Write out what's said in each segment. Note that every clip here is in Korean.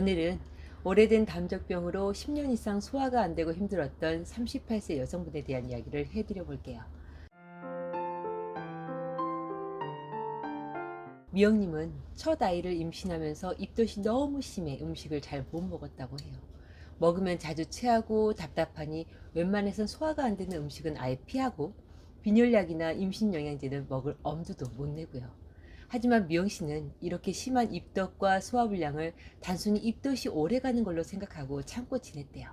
오늘은 오래된 담적병으로 10년 이상 소화가 안 되고 힘들었던 38세 여성분에 대한 이야기를 해드려 볼게요. 미영님은 첫 아이를 임신하면서 입덧이 너무 심해 음식을 잘 못 먹었다고 해요. 먹으면 자주 체하고 답답하니 웬만해선 소화가 안 되는 음식은 아예 피하고 빈혈약이나 임신 영양제는 먹을 엄두도 못 내고요. 하지만 미영 씨는 이렇게 심한 입덧과 소화불량을 단순히 입덧이 오래가는 걸로 생각하고 참고 지냈대요.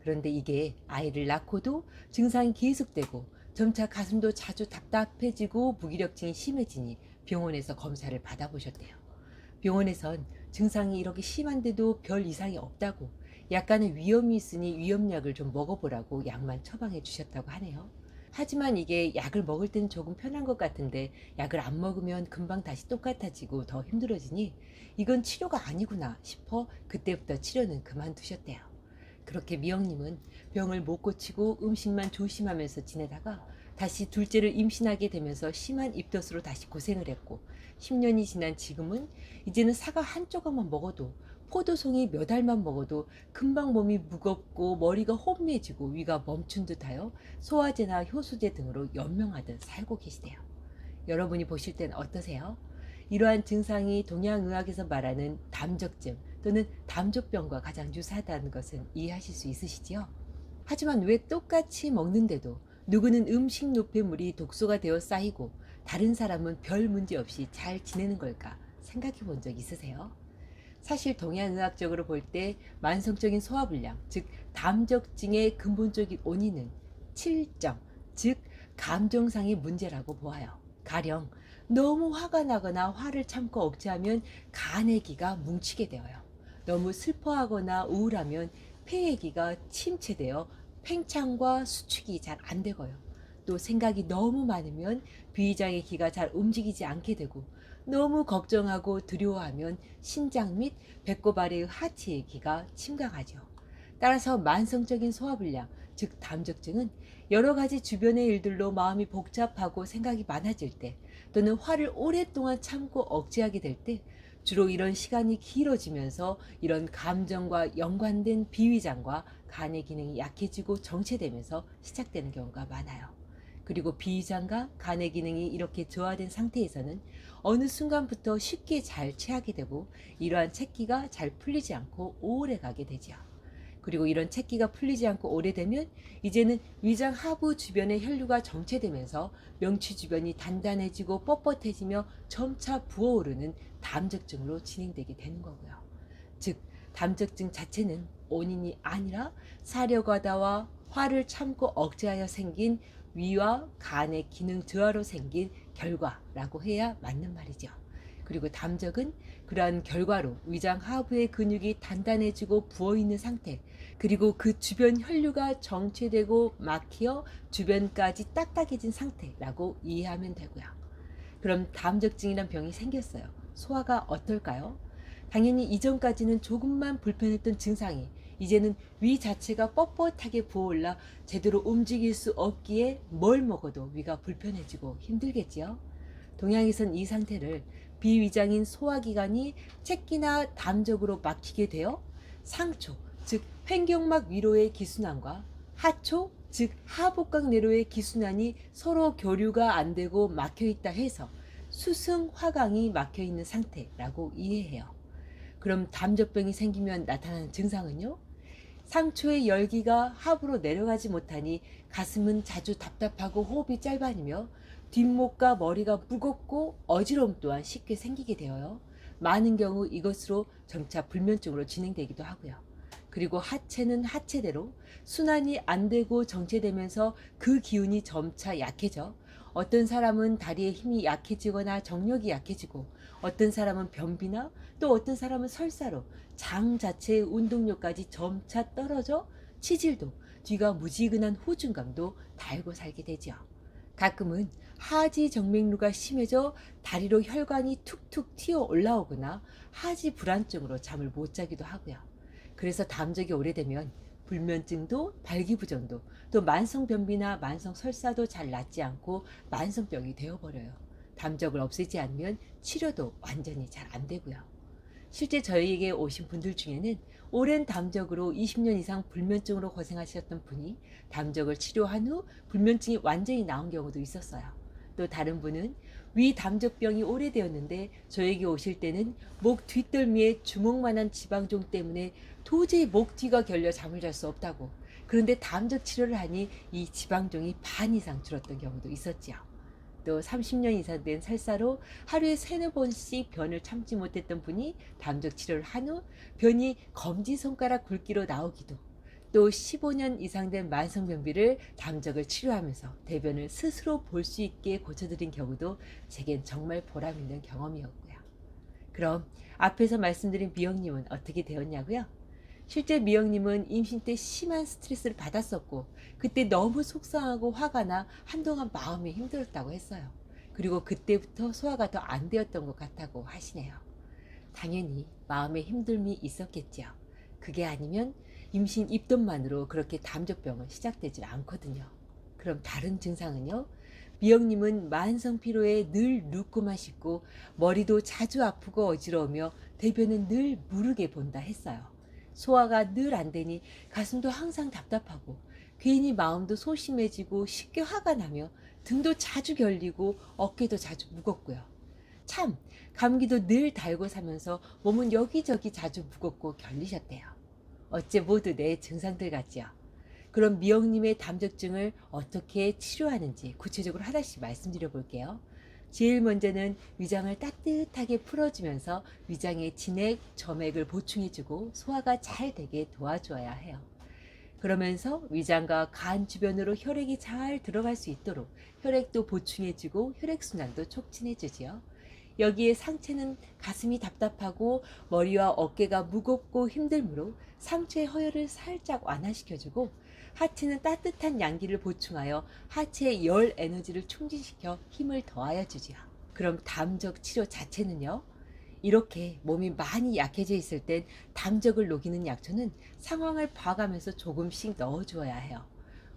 그런데 이게 아이를 낳고도 증상이 계속되고 점차 가슴도 자주 답답해지고 무기력증이 심해지니 병원에서 검사를 받아보셨대요. 병원에선 증상이 이렇게 심한데도 별 이상이 없다고, 약간의 위험이 있으니 위험약을 좀 먹어보라고 약만 처방해 주셨다고 하네요. 하지만 이게 약을 먹을 때는 조금 편한 것 같은데 약을 안 먹으면 금방 다시 똑같아지고 더 힘들어지니 이건 치료가 아니구나 싶어 그때부터 치료는 그만두셨대요. 그렇게 미영님은 병을 못 고치고 음식만 조심하면서 지내다가 다시 둘째를 임신하게 되면서 심한 입덧으로 다시 고생을 했고, 10년이 지난 지금은 이제는 사과 한 조각만 먹어도, 포도송이 몇 알만 먹어도 금방 몸이 무겁고 머리가 혼미해지고 위가 멈춘 듯하여 소화제나 효소제 등으로 연명하듯 살고 계시대요. 여러분이 보실 땐 어떠세요? 이러한 증상이 동양의학에서 말하는 담적증 또는 담족병과 가장 유사하다는 것은 이해하실 수 있으시지요? 하지만 왜 똑같이 먹는데도 누구는 음식 노폐물이 독소가 되어 쌓이고 다른 사람은 별 문제 없이 잘 지내는 걸까 생각해 본 적 있으세요? 사실 동양의학적으로 볼 때 만성적인 소화불량, 즉 담적증의 근본적인 원인은 칠정, 즉 감정상의 문제라고 보아요. 가령 너무 화가 나거나 화를 참고 억제하면 간의 기가 뭉치게 되어요. 너무 슬퍼하거나 우울하면 폐의 기가 침체되어 팽창과 수축이 잘 안 되고요. 또 생각이 너무 많으면 비위장의 기가 잘 움직이지 않게 되고, 너무 걱정하고 두려워하면 신장 및 배꼽 아래의 하체의 기가 침강하죠. 따라서 만성적인 소화불량, 즉 담적증은 여러 가지 주변의 일들로 마음이 복잡하고 생각이 많아질 때, 또는 화를 오랫동안 참고 억제하게 될 때, 주로 이런 시간이 길어지면서 이런 감정과 연관된 비위장과 간의 기능이 약해지고 정체되면서 시작되는 경우가 많아요. 그리고 비위장과 간의 기능이 이렇게 저하된 상태에서는 어느 순간부터 쉽게 잘 체하게 되고, 이러한 체기가 잘 풀리지 않고 오래 가게 되죠. 그리고 이런 체기가 풀리지 않고 오래되면 이제는 위장 하부 주변의 혈류가 정체되면서 명치 주변이 단단해지고 뻣뻣해지며 점차 부어오르는 담적증으로 진행되게 되는 거고요. 즉 담적증 자체는 원인이 아니라 사려과다와 화를 참고 억제하여 생긴 위와 간의 기능 저하로 생긴 결과라고 해야 맞는 말이죠. 그리고 담적은 그러한 결과로 위장 하부의 근육이 단단해지고 부어있는 상태, 그리고 그 주변 혈류가 정체되고 막혀 주변까지 딱딱해진 상태라고 이해하면 되고요. 그럼 담적증이란 병이 생겼어요. 소화가 어떨까요? 당연히 이전까지는 조금만 불편했던 증상이 이제는 위 자체가 뻣뻣하게 부어올라 제대로 움직일 수 없기에 뭘 먹어도 위가 불편해지고 힘들겠지요. 동양에선 이 상태를 비위장인 소화기관이 체기나 담적으로 막히게 되어 상초, 즉 횡격막 위로의 기순환과 하초, 즉 하복각 내로의 기순환이 서로 교류가 안 되고 막혀 있다 해서 수승화강이 막혀 있는 상태라고 이해해요. 그럼 담적병이 생기면 나타나는 증상은요? 상초의 열기가 하부로 내려가지 못하니 가슴은 자주 답답하고 호흡이 짧아지며 뒷목과 머리가 무겁고 어지러움 또한 쉽게 생기게 되어요. 많은 경우 이것으로 점차 불면증으로 진행되기도 하고요. 그리고 하체는 하체대로 순환이 안 되고 정체되면서 그 기운이 점차 약해져 어떤 사람은 다리의 힘이 약해지거나 정력이 약해지고, 어떤 사람은 변비나 또 어떤 사람은 설사로 장 자체의 운동력까지 점차 떨어져 치질도, 뒤가 무지근한 후중감도 달고 살게 되죠. 가끔은 하지 정맥류가 심해져 다리로 혈관이 툭툭 튀어 올라오거나 하지 불안증으로 잠을 못 자기도 하고요. 그래서 담적이 오래되면 불면증도 발기부전도 또 만성변비나 만성설사도 잘 낫지 않고 만성병이 되어버려요. 담적을 없애지 않으면 치료도 완전히 잘 안 되고요. 실제 저희에게 오신 분들 중에는 오랜 담적으로 20년 이상 불면증으로 고생하셨던 분이 담적을 치료한 후 불면증이 완전히 나은 경우도 있었어요. 또 다른 분은 위 담적병이 오래되었는데 저에게 오실 때는 목 뒷덜미에 주먹만한 지방종 때문에 도저히 목 뒤가 결려 잠을 잘 수 없다고. 그런데 담적 치료를 하니 이 지방종이 반 이상 줄었던 경우도 있었지요. 또 30년 이상 된 설사로 하루에 세네 번씩 변을 참지 못했던 분이 담적 치료를 한 후 변이 검지손가락 굵기로 나오기도, 또 15년 이상 된 만성변비를 담적을 치료하면서 대변을 스스로 볼 수 있게 고쳐드린 경우도 제겐 정말 보람있는 경험이었고요. 그럼 앞에서 말씀드린 미영님은 어떻게 되었냐고요? 실제 미영님은 임신 때 심한 스트레스를 받았었고 그때 너무 속상하고 화가 나 한동안 마음이 힘들었다고 했어요. 그리고 그때부터 소화가 더 안 되었던 것 같다고 하시네요. 당연히 마음에 힘듦이 있었겠죠. 그게 아니면 임신 입덧만으로 그렇게 담적병은 시작되질 않거든요. 그럼 다른 증상은요? 미영님은 만성 피로에 늘 눕고만 싶고 머리도 자주 아프고 어지러우며 대변은 늘 무르게 본다 했어요. 소화가 늘 안 되니 가슴도 항상 답답하고 괜히 마음도 소심해지고 쉽게 화가 나며 등도 자주 결리고 어깨도 자주 무겁고요. 참, 감기도 늘 달고 사면서 몸은 여기저기 자주 무겁고 결리셨대요. 어째 모두 내 증상들 같지요. 그럼 미영님의 담적증을 어떻게 치료하는지 구체적으로 하나씩 말씀드려 볼게요. 제일 먼저는 위장을 따뜻하게 풀어주면서 위장의 진액, 점액을 보충해주고 소화가 잘 되게 도와줘야 해요. 그러면서 위장과 간 주변으로 혈액이 잘 들어갈 수 있도록 혈액도 보충해주고 혈액순환도 촉진해주지요. 여기에 상체는 가슴이 답답하고 머리와 어깨가 무겁고 힘들므로 상체의 허혈을 살짝 완화시켜주고, 하체는 따뜻한 양기를 보충하여 하체의 열 에너지를 충진시켜 힘을 더하여 주지요. 그럼 담적 치료 자체는요? 이렇게 몸이 많이 약해져 있을 땐 담적을 녹이는 약초는 상황을 봐가면서 조금씩 넣어주어야 해요.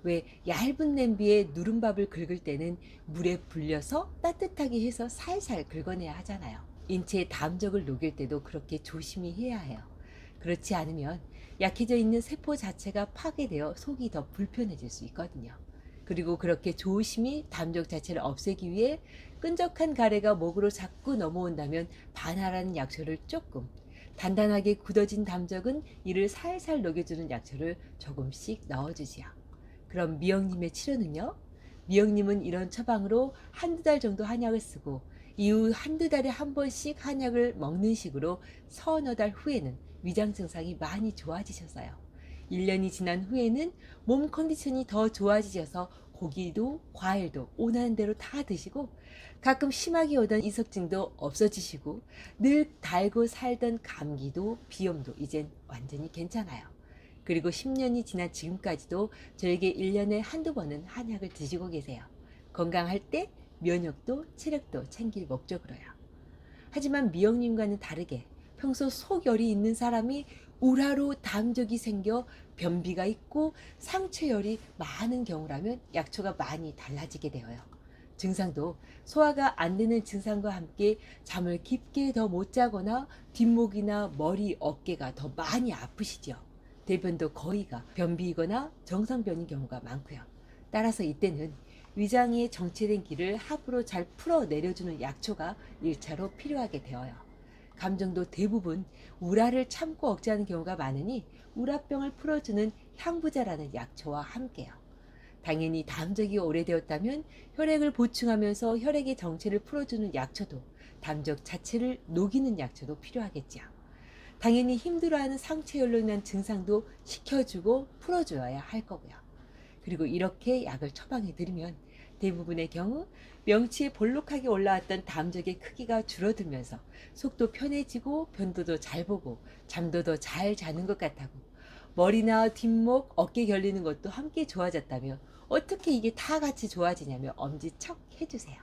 왜 얇은 냄비에 누른밥을 긁을 때는 물에 불려서 따뜻하게 해서 살살 긁어내야 하잖아요. 인체의 담적을 녹일 때도 그렇게 조심히 해야 해요. 그렇지 않으면 약해져 있는 세포 자체가 파괴되어 속이 더 불편해질 수 있거든요. 그리고 그렇게 조심히 담적 자체를 없애기 위해 끈적한 가래가 목으로 자꾸 넘어온다면 반하라는 약초를 조금, 단단하게 굳어진 담적은 이를 살살 녹여주는 약초를 조금씩 넣어주지요. 그럼 미영님의 치료는요? 미영님은 이런 처방으로 한두 달 정도 한약을 쓰고 이후 한두 달에 한 번씩 한약을 먹는 식으로 서너 달 후에는 위장 증상이 많이 좋아지셨어요. 1년이 지난 후에는 몸 컨디션이 더 좋아지셔서 고기도 과일도 원하는 대로 다 드시고 가끔 심하게 오던 이석증도 없어지시고 늘 달고 살던 감기도 비염도 이젠 완전히 괜찮아요. 그리고 10년이 지난 지금까지도 저에게 1년에 한두 번은 한약을 드시고 계세요. 건강할 때 면역도 체력도 챙길 목적으로요. 하지만 미영님과는 다르게 평소 속열이 있는 사람이 우라로 담적이 생겨 변비가 있고 상체열이 많은 경우라면 약초가 많이 달라지게 되어요. 증상도 소화가 안 되는 증상과 함께 잠을 깊게 더 못 자거나 뒷목이나 머리, 어깨가 더 많이 아프시죠. 대변도 거의가 변비이거나 정상변인 경우가 많고요. 따라서 이때는 위장에 정체된 기를 하부로 잘 풀어 내려주는 약초가 1차로 필요하게 되어요. 감정도 대부분 우라를 참고 억제하는 경우가 많으니 우라병을 풀어주는 향부자라는 약초와 함께요. 당연히 담적이 오래되었다면 혈액을 보충하면서 혈액의 정체를 풀어주는 약초도, 담적 자체를 녹이는 약초도 필요하겠죠. 당연히 힘들어하는 상체열로 인한 증상도 식혀주고 풀어줘야 할 거고요. 그리고 이렇게 약을 처방해 드리면 대부분의 경우 명치에 볼록하게 올라왔던 담적의 크기가 줄어들면서 속도 편해지고 변도도 잘 보고 잠도 더 잘 자는 것 같다고, 머리나 뒷목, 어깨 결리는 것도 함께 좋아졌다며 어떻게 이게 다 같이 좋아지냐며 엄지척 해주세요.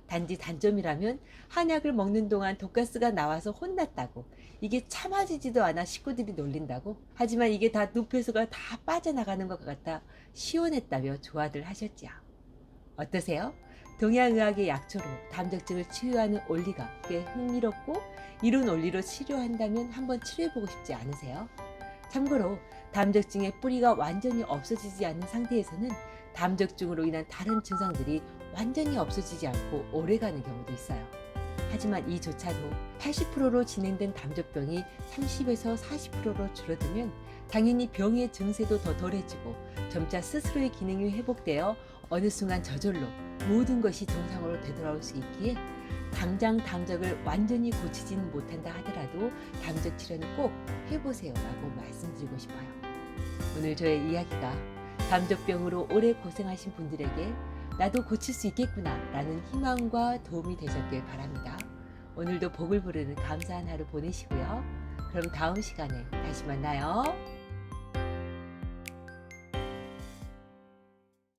단지 단점이라면 한약을 먹는 동안 독가스가 나와서 혼났다고, 이게 참아지지도 않아 식구들이 놀린다고, 하지만 이게 다 눕혀서가 다 빠져나가는 것 같아 시원했다며 좋아들 하셨지요. 어떠세요? 동양의학의 약초로 담적증을 치유하는 원리가 꽤 흥미롭고 이런 원리로 치료한다면 한번 치료해보고 싶지 않으세요? 참고로 담적증의 뿌리가 완전히 없어지지 않는 상태에서는 담적증으로 인한 다른 증상들이 완전히 없어지지 않고 오래가는 경우도 있어요. 하지만 이조차도 80%로 진행된 담적병이 30에서 40%로 줄어들면 당연히 병의 증세도 더 덜해지고 점차 스스로의 기능이 회복되어 어느 순간 저절로 모든 것이 정상으로 되돌아올 수 있기에 당장 담적을 완전히 고치지는 못한다 하더라도 담적 치료는 꼭 해보세요 라고 말씀드리고 싶어요. 오늘 저의 이야기가 담적병으로 오래 고생하신 분들에게 나도 고칠 수 있겠구나 라는 희망과 도움이 되셨길 바랍니다. 오늘도 복을 부르는 감사한 하루 보내시고요. 그럼 다음 시간에 다시 만나요.